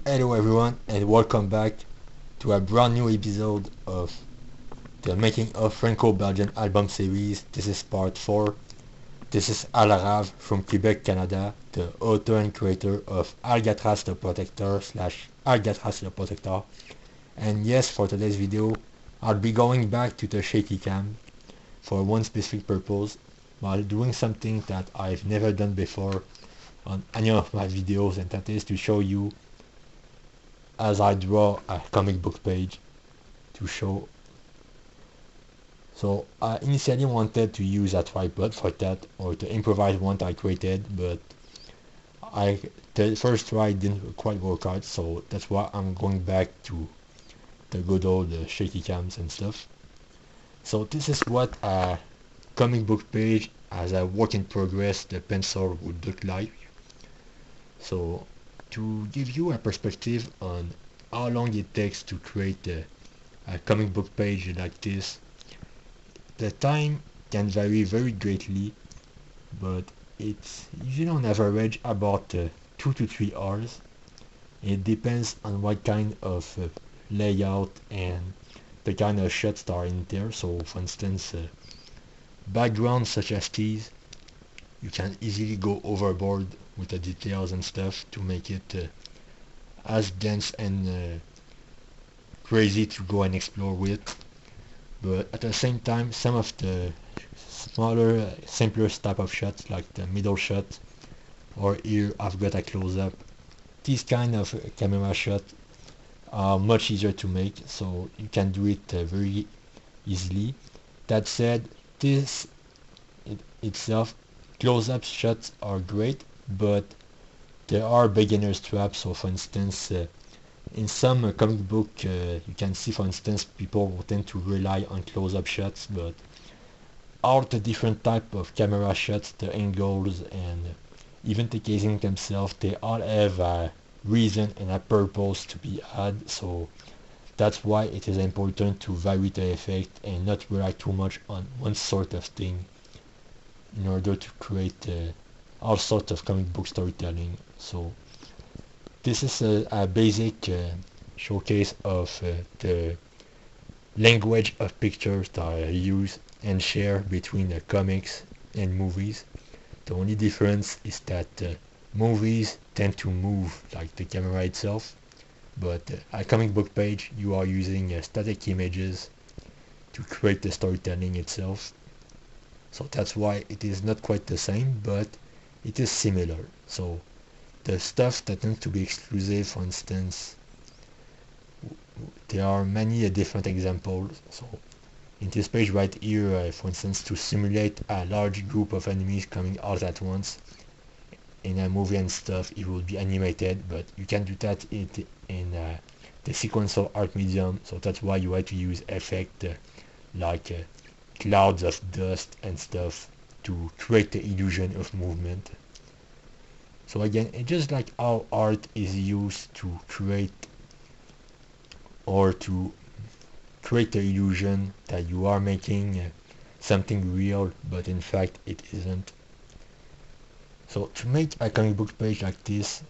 Hello everyone and welcome back to a brand new episode of the Making of Franco-Belgian album series. This is part 4. This is alrav from Quebec, Canada, the author and creator of Alcatraz the Protector / Alcatraz the Protector. And yes, for today's video, I'll be going back to the shaky cam for one specific purpose while doing something that I've never done before on any of my videos, and that is to show you as I draw a comic book page to show. So I initially wanted to use a tripod for that, or to improvise one I created, but the first try didn't quite work out, so that's why I'm going back to the good old shaky cams and stuff. So this is what a comic book page as a work in progress the pencil would look like. So to give you a perspective on how long it takes to create a comic book page like this, the time can vary very greatly, but it's usually on average about 2 to 3 hours. It depends on what kind of layout and the kind of shots that are in there. So for instance, backgrounds such as these, you can easily go overboard with the details and stuff to make it as dense and crazy to go and explore with. But at the same time, some of the smaller, simpler type of shots, like the middle shot, or here I've got a close-up, these kind of camera shots are much easier to make, so you can do it very easily. That said, this itself, close-up shots are great, but there are beginner's traps. So for instance, in some comic book, you can see, for instance, people will tend to rely on close-up shots, but all the different type of camera shots, the angles, and even the casing themselves, they all have a reason and a purpose to be had. So that's why it is important to vary the effect and not rely too much on one sort of thing in order to create all sorts of comic book storytelling. So this is a basic showcase of the language of pictures that I use and share between the comics and movies. The only difference is that movies tend to move like the camera itself, but a comic book page, you are using static images to create the storytelling itself. So that's why it is not quite the same, but it is similar. So the stuff that tends to be exclusive, for instance, there are many different examples. So in this page right here, for instance, to simulate a large group of enemies coming out at once, in a movie and stuff, it will be animated, but you can do that in the sequential art medium. So that's why you have to use effect like clouds of dust and stuff to create the illusion of movement. So again, it's just like how art is used to create the illusion that you are making something real, but in fact it isn't. So to make a comic book page like this,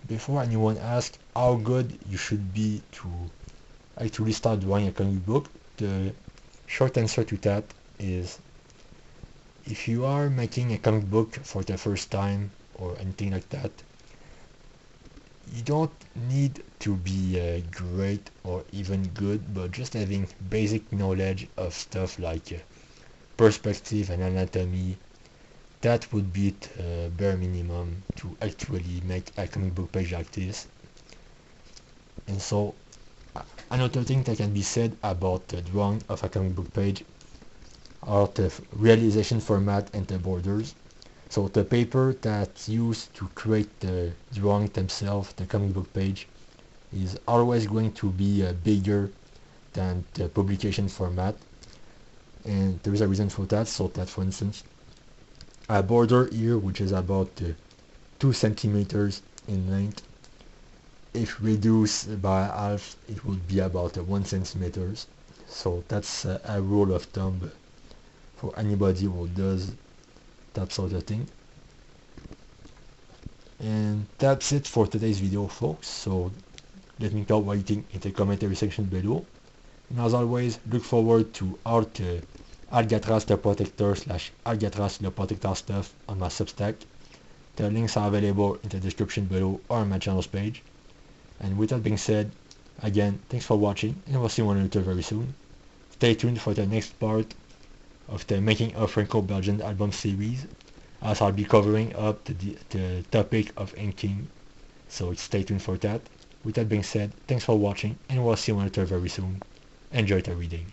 before anyone asks how good you should be to actually start drawing a comic book, the short answer to that is, if you are making a comic book for the first time or anything like that, you don't need to be great or even good, but just having basic knowledge of stuff like perspective and anatomy, that would be the bare minimum to actually make a comic book page like this. And so another thing that can be said about the drawing of a comic book page are the realization format and the borders. So the paper that's used to create the drawing themselves, the comic book page, is always going to be bigger than the publication format. And there is a reason for that. So that, for instance, a border here, which is about 2 centimeters in length, if reduced by half, it would be about 1 centimeters. So that's a rule of thumb for anybody who does that sort of thing. And that's it for today's video, folks. So let me know what you think in the commentary section below. And as always, look forward to Art Algatraz le Protector / Algatraz le Protector stuff on my Substack. The links are available in the description below or on my channel's page. And with that being said, again, thanks for watching, and we'll see one another very soon. Stay tuned for the next part of the Making of Franco-Belgian album series, as I'll be covering up the topic of inking, so stay tuned for that. With that being said, thanks for watching, and we'll see one another very soon. Enjoy the reading.